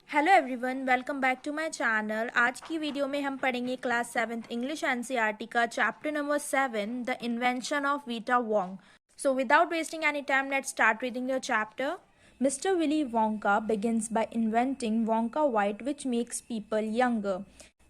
Hello everyone, welcome back to my channel. आज की video में हम पढ़ेंगे क्लास 7th इंग्लिश एनसीईआरटी का chapter number 7, the invention of Vita Wonk. So without wasting any time, let's start reading the chapter. Mr Willy Wonka begins by inventing Wonka White which makes people younger।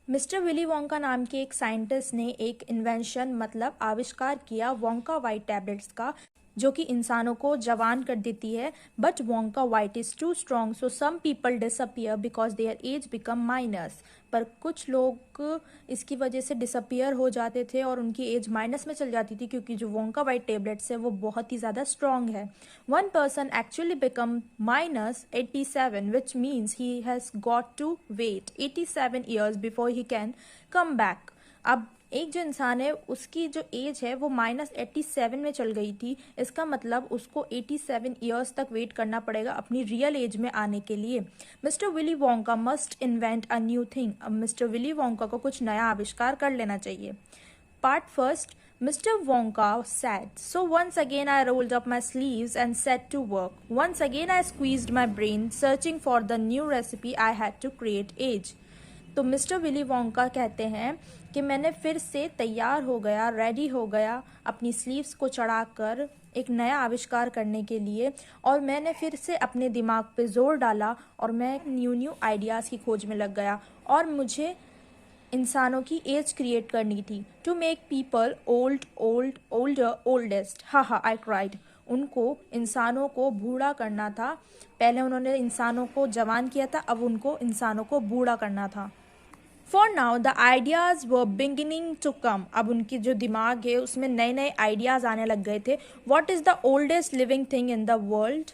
Mr Willy Wonka नाम के एक scientist ने एक invention मतलब आविष्कार किया Wonka white tablets का, जो कि इंसानों को जवान कर देती है। But Wonka Vite is too strong, so some people disappear because their age become minus. पर कुछ लोग इसकी वजह से डिसअपियर हो जाते थे और उनकी एज माइनस में चल जाती थी, क्योंकि जो वोंका वाइट टेबलेट्स है वो बहुत ही ज़्यादा स्ट्रॉन्ग है। One person actually become minus 87 which means he has got to wait 87 years before he can come back. अब एक जो इंसान है उसकी जो एज है वो -87 में चल गई थी। इसका मतलब उसको 87 ईयर्स तक वेट करना पड़ेगा अपनी रियल एज में आने के लिए। Mister Willy Wonka must invent a new thing. अब मिस्टर विली वोंका को कुछ नया आविष्कार कर लेना चाहिए। Part first, Mr. Wonka said, so once again I rolled up my sleeves and set to work. Once again I squeezed my brain, searching for the new recipe I had to create age. तो mister Willy Wonka कहते हैं कि मैंने फिर से तैयार हो गया, रेडी हो गया अपनी स्लीव्स को चढ़ाकर एक नया आविष्कार करने के लिए, और मैंने फिर से अपने दिमाग पे जोर डाला और मैं न्यू आइडियाज़ की खोज में लग गया और मुझे इंसानों की एज क्रिएट करनी थी। To make people oldest. Ha I cried. उनको इंसानों को बूढ़ा करना था। पहले उन्होंने इंसानों को जवान किया था, अब उनको इंसानों को बूढ़ा करना था। For now the ideas were beginning to come. अब उनकी जो दिमाग है उसमें नए नए आइडियाज़ आने लग गए थे। What is the oldest living thing in the world.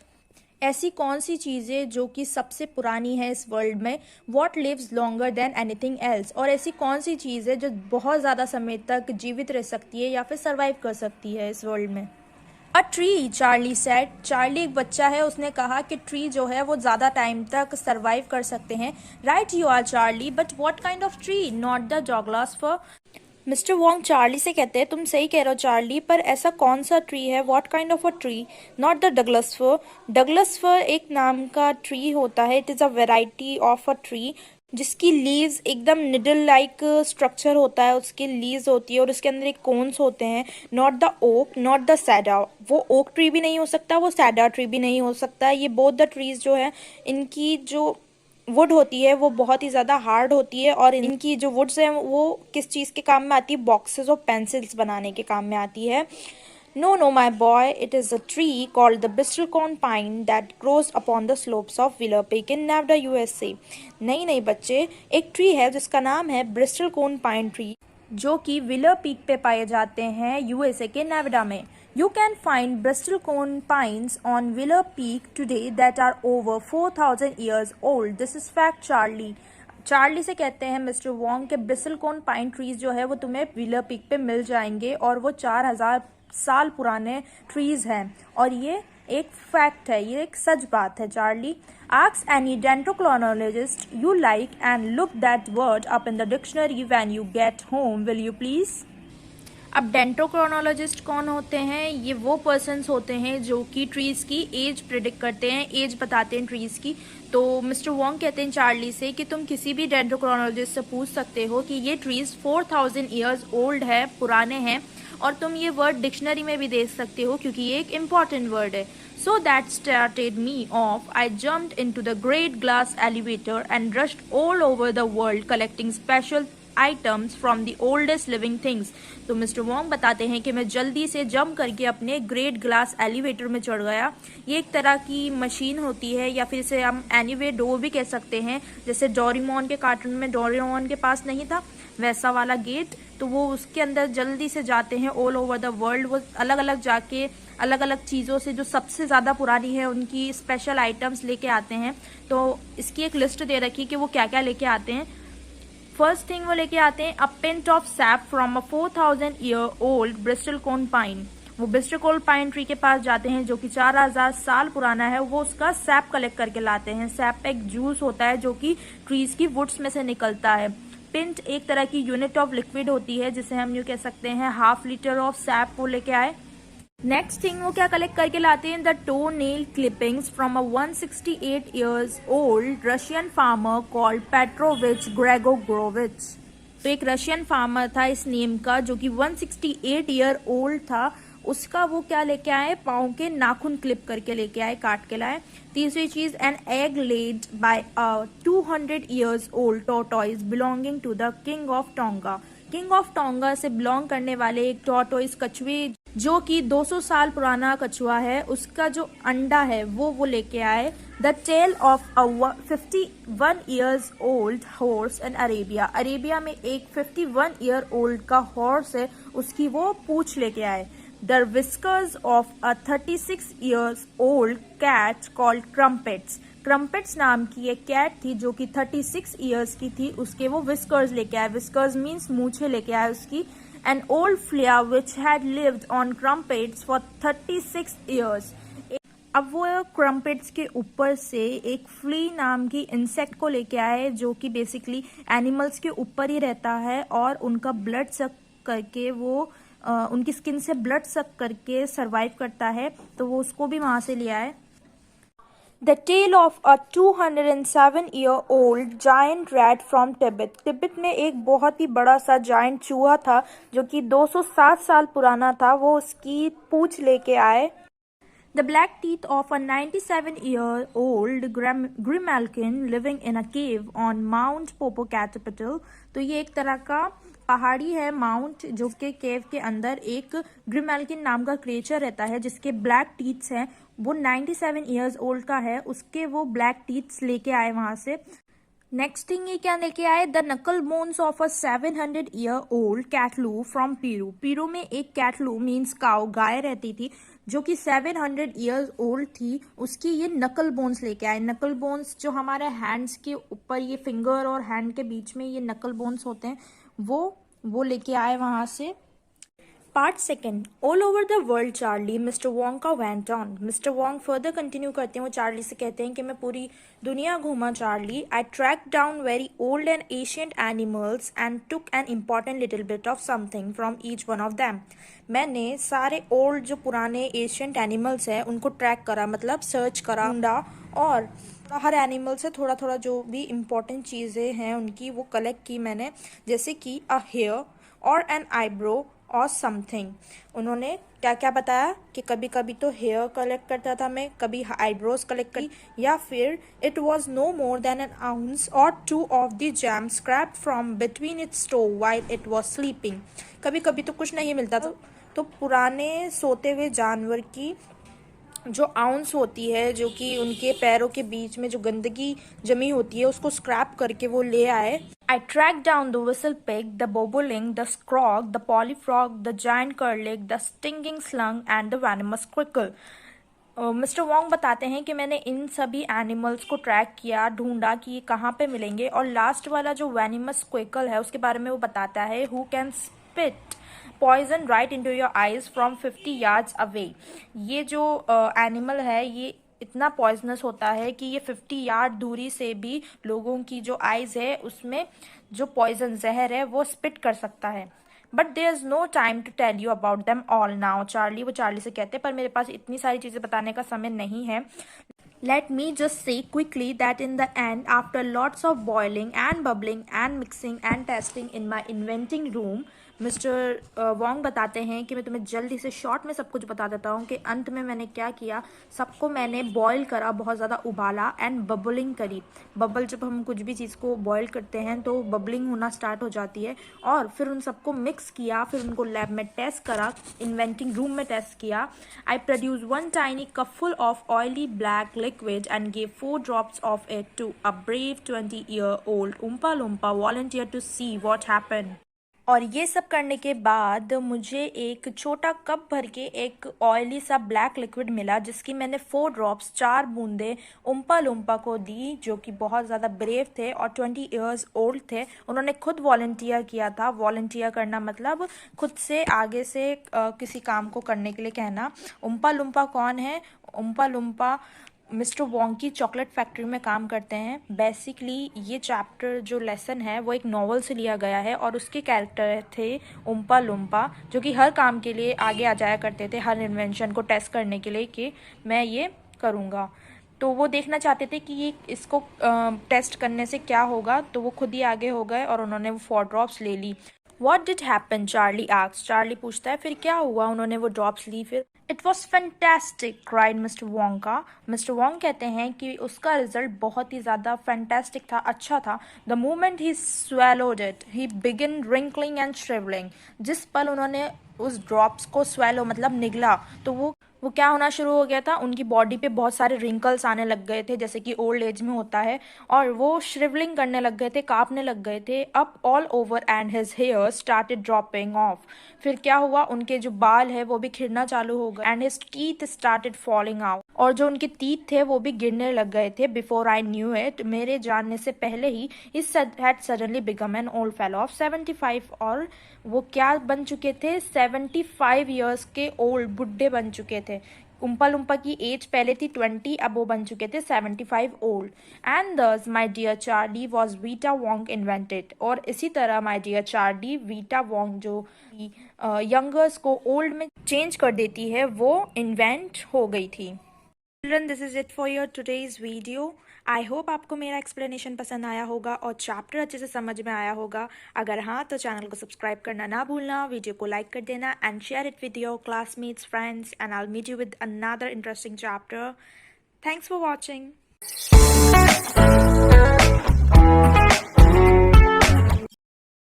ऐसी कौन सी चीज़ें जो कि सबसे पुरानी है इस वर्ल्ड में। What lives longer than anything else. और ऐसी कौन सी चीज़ है जो बहुत ज़्यादा समय तक जीवित रह सकती है या फिर सर्वाइव कर सकती है इस वर्ल्ड में। A tree, Charlie said. Charlie एक बच्चा है, उसने कहा कि ट्री जो है वो ज़्यादा टाइम तक सर्वाइव कर सकते हैं। Right you are Charlie, but what kind of tree, not the Douglas fir. Mr Wonka Charlie से कहते हैं, तुम सही कह रहे हो चार्ली, पर ऐसा कौन सा ट्री है, what kind of a tree, not the Douglas fir. Douglas fir एक नाम का ट्री होता है। It is a variety of a tree जिसकी लीव्स एकदम निडल लाइक स्ट्रक्चर होता है, उसकी लीव्स होती है और उसके अंदर एक कोन्स होते हैं। Not the oak, not the cedar. वो ओक ट्री भी नहीं हो सकता, वो सैडा ट्री भी नहीं हो सकता। ये बोथ द ट्रीज जो है, इनकी जो वुड होती है वो बहुत ही ज़्यादा हार्ड होती है, और इनकी जो वुड्स हैं वो किस चीज़ के काम में आती है, बॉक्सेस और पेंसिल्स बनाने के काम में आती है। No, no, my boy, it is a tree called the bristlecone pine that grows upon the slopes of Willow Peak in Nevada, USA। नहीं नहीं बच्चे, एक ट्री है जिसका नाम है ब्रिस्टलकोन पाइन ट्री, जो कि विलर पीक पे पाए जाते हैं यूएसए के नेवाडा में। You can find bristlecone pines on Willow Peak today that are over 4,000 years old. This is fact, Charlie। Charlie से कहते हैं मिस्टर वोंग के ब्रिस्टलकोन पाइन ट्रीज जो है वो तुम्हें विलर पीक पे मिल जाएंगे, और वो 4,000 साल पुराने ट्रीज हैं, और ये एक फैक्ट है, ये एक सच बात है Charlie. Ask any dendrochronologist you like and look that word up in the dictionary when you get home, will you please. अब डेंड्रोक्रोनोलॉजिस्ट कौन होते हैं? ये वो पर्सन्स होते हैं जो कि ट्रीज की एज प्रिडिक्ट करते हैं, एज बताते हैं ट्रीज की। तो मिस्टर वोंग कहते हैं चार्ली से कि तुम किसी भी डेंड्रोक्रोनोलॉजिस्ट से पूछ सकते हो कि ये ट्रीज 4,000 ईयर्स ओल्ड है, पुराने हैं, और तुम ये वर्ड डिक्शनरी में भी देख सकते हो क्योंकि ये एक इम्पॉर्टेंट वर्ड है। So that started me off. I jumped into the great glass elevator and rushed all over the world collecting special items from the oldest living things। तो मिस्टर वोंग बताते हैं कि मैं जल्दी से जंप करके अपने ग्रेट ग्लास एलिवेटर में चढ़ गया। ये एक तरह की मशीन होती है, या फिर इसे हम एनीवे डोर भी कह सकते हैं। जैसे डोरेमोन के कार्टून में डोरेमोन के पास नहीं था वैसा वाला गेट, तो वो उसके अंदर जल्दी से जाते हैं ऑल ओवर द वर्ल्ड। वो अलग अलग जाके अलग अलग चीज़ों से जो सबसे ज़्यादा पुरानी है उनकी स्पेशल आइटम्स लेके आते हैं। तो इसकी एक लिस्ट दे रखी कि वो क्या क्या लेके आते हैं। फर्स्ट थिंग वो लेके आते हैं a pint of sap from a 4,000 year old bristlecone pine. वो ब्रिस्टलकोन पाइन ट्री के पास जाते हैं जो कि 4,000 साल पुराना है। वो उसका सैप कलेक्ट करके लाते हैं। सैप एक जूस होता है जो कि ट्रीज की वुड्स में से निकलता है। पिंट एक तरह की यूनिट ऑफ लिक्विड होती है, जिसे हम यूँ कह सकते हैं हाफ लीटर ऑफ सैप वो लेके आए। नेक्स्ट थिंग वो क्या कलेक्ट करके लाते हैं, the toe nail clippings from a 168 years old Russian farmer called Petrovich Gregorovich. तो एक रशियन फार्मर था इस नेम का जो कि 168 ईयर ओल्ड था, उसका वो क्या लेके आए, पाँव के नाखून क्लिप करके लेके आए, काट के लाए। तीसरी चीज, an egg laid by a 200 years old tortoise belonging to the king of Tonga. King of Tonga से बिलोंग करने वाले एक टॉर्टोइस कछुए जो कि 200 साल पुराना कछुआ है, उसका जो अंडा है वो लेके आए। The tale of a 51 years old horse in Arabia. Arabia में एक 51 ईयर ओल्ड का हॉर्स है, उसकी वो पूंछ लेके आए। The whiskers of a 36 years old cat called crumpets। क्रम्पेट्स नाम की एक कैट थी जो कि 36 ईयर्स की थी, उसके वो विस्कर्स लेके आए। विस्कर्स मीन्स मूछे लेके आए उसकी। An old flea which had lived on crumpets for 36 years। अब वो क्रम्पेट्स के ऊपर से एक फ्ली नाम की इंसेक्ट को लेके आए जो कि बेसिकली एनिमल्स के ऊपर ही रहता है और उनका ब्लड सक करके वो उनकी स्किन से ब्लड सक करके सरवाइव करता है, तो वो उसको भी वहां से ले आए। The tale of a 207-year-old giant rat from Tibet। Tibet में एक बहुत ही बड़ा सा जायंट चूहा था जो कि 207 साल पुराना था, वो उसकी पूंछ लेके आए। The black teeth of a 97-year-old grimalkin living in a cave on Mount Popocatépetl। तो ये एक तरह का पहाड़ी है माउंट, जो के केव के अंदर एक ग्रिमेल्किन नाम का क्रिएचर रहता है जिसके ब्लैक टीथ्स हैं। वो 97 ईयर्स ओल्ड का है, उसके वो ब्लैक टीथ्स लेके आए वहां से। नेक्स्ट थिंग ये क्या लेके आए, the knuckle bones of a 700 year old catalou from Peru. Peru में एक कैटलू मीन्स काउ, गाय रहती थी जो कि 700 ईयर्स ओल्ड थी, उसकी ये नकल बोन्स लेके आए। नकल बोन्स जो हमारे हैंड्स के ऊपर, ये फिंगर और हैंड के बीच में ये नकल बोन्स होते हैं, वो लेके आए वहां से। Part second, all over the world Charlie Mister Wong का went on. Mister Wong further continue करते हैं, वो चार्ली से कहते हैं कि मैं पूरी दुनिया घूमा Charlie. I track down very old and ancient animals and took an important little bit of something from each one of them. मैंने सारे ओल्ड जो पुराने एशियंट एनिमल्स हैं उनको ट्रैक करा, मतलब सर्च करा, ढूंढा, और हर एनिमल से थोड़ा थोड़ा जो भी इम्पोर्टेंट चीज़ें हैं उनकी वो कलेक्ट की मैंने, जैसे कि अ हेयर और एन आईब्रो और समथिंग। उन्होंने क्या क्या बताया कि कभी कभी तो हेयर कलेक्ट करता था मैं, कभी आईब्रोज कलेक्ट करी, या फिर it was no more than an ounce और 2 of the jam scrape from between its toe while it was sleeping. कभी कभी तो कुछ नहीं मिलता था, तो पुराने सोते हुए जानवर की जो आउंस होती है, जो कि उनके पैरों के बीच में जो गंदगी जमी होती है, उसको स्क्रैप करके वो ले आए। I track down the whistle pig, the bobolink, the skrock, the polyfrog, the giant curlick, the stinging slung and the venomous quickle. Mister Wong बताते हैं कि मैंने इन सभी एनिमल्स को ट्रैक किया, ढूंढा कि ये कहाँ पे मिलेंगे, और लास्ट वाला जो वेनिमस क्विकल है उसके बारे में वो बताता है, who can spit poison right into your eyes from 50 yards away. ये जो एनिमल है ये इतना पॉइजनस होता है कि ये 50 यार्ड दूरी से भी लोगों की जो आईज है उसमें जो पॉइजन जहर है वो स्पिट कर सकता है। But there is no time to tell you about them all now Charlie. वो चार्ली से कहते हैं पर मेरे पास इतनी सारी चीजें बताने का समय नहीं है। Let me just say quickly that in the end, after lots of boiling and bubbling and mixing and testing in my inventing room, mister Wong बताते हैं कि मैं तुम्हें जल्दी से शॉर्ट में सब कुछ बता देता हूँ कि अंत में मैंने क्या किया। सबको मैंने बॉईल करा, बहुत ज़्यादा उबाला, एंड बबलिंग करी। बबल, जब हम कुछ भी चीज़ को बॉईल करते हैं तो बबलिंग होना स्टार्ट हो जाती है, और फिर उन सबको मिक्स किया, फिर उनको लैब में टेस्ट करा, इन्वेंटिंग रूम में टेस्ट किया। I produce 1 tiny cupful of oily black liquid and gave 4 drops of it to a brave 20-year-old Oompa Loompa volunteer to see what happened। और ये सब करने के बाद मुझे एक छोटा कप भर के एक ऑयली सा ब्लैक लिक्विड मिला, जिसकी मैंने 4 ड्रॉप्स, 4 बूंदे उम्पा लुम्पा को दी, जो कि बहुत ज़्यादा ब्रेव थे और 20 ईयर्स ओल्ड थे। उन्होंने खुद वॉलंटियर किया था। वॉलंटियर करना मतलब खुद से आगे से किसी काम को करने के लिए कहना। उम्पा लुम्पा कौन है? उम्पा लुम्पा मिस्टर वोंग की चॉकलेट फैक्ट्री में काम करते हैं। बेसिकली ये चैप्टर जो लेसन है वो एक नॉवल से लिया गया है और उसके कैरेक्टर थे उम्पा लुम्पा, जो कि हर काम के लिए आगे आ जाया करते थे, हर इन्वेंशन को टेस्ट करने के लिए कि मैं ये करूँगा। तो वो देखना चाहते थे कि ये इसको टेस्ट करने से क्या होगा, तो वो खुद ही आगे हो गए और उन्होंने वो 4 ड्रॉप्स ले ली। What did happen? Charlie asks. Charlie पूछता है फिर क्या हुआ, उन्होंने वो ड्रॉप्स ली फिर। It was fantastic, cried mister Wong का। मिस्टर वोंग कहते हैं कि उसका रिजल्ट बहुत ही ज़्यादा फैंटास्टिक था, अच्छा था। The moment he swallowed it, he began wrinkling and shriveling. जिस पल उन्होंने उस ड्रॉप्स को swallow मतलब निगला, तो वो क्या होना शुरू हो गया था, उनकी बॉडी पे बहुत सारे रिंकल्स आने लग गए थे, जैसे कि ओल्ड एज में होता है, और वो श्रिवलिंग करने लग गए थे, कांपने लग गए थे up all over, and his hair started dropping off. फिर क्या हुआ, उनके जो बाल है वो भी खिरना चालू हो गए, and his teeth started falling out, और जो उनके टीथ थे वो भी गिरने लग गए थे। बिफोर आई न्यू इट, मेरे जानने से पहले ही, he had suddenly become an old fellow of 75, और वो क्या बन चुके थे, 75 ईयर्स के ओल्ड बुढ़े बन चुके थे। उम्पा लुम्पा की एज पहले थी 20, अब वो बन चुके थे 75 old. And thus my dear Charlie was Vita Wonk invented, और इसी तरह my dear Charlie, Vita Wonk जो यंगर्स को ओल्ड में चेंज कर देती है, वो इन्वेंट हो गई थी। Children, this is it for your today's video. I hope आपको मेरा एक्सप्लेनेशन पसंद आया होगा और चैप्टर अच्छे से समझ में आया होगा। अगर हाँ तो चैनल को सब्सक्राइब करना ना भूलना, वीडियो को लाइक कर देना and share it with your classmates, friends, and I will meet you with another interesting chapter. Thanks for watching.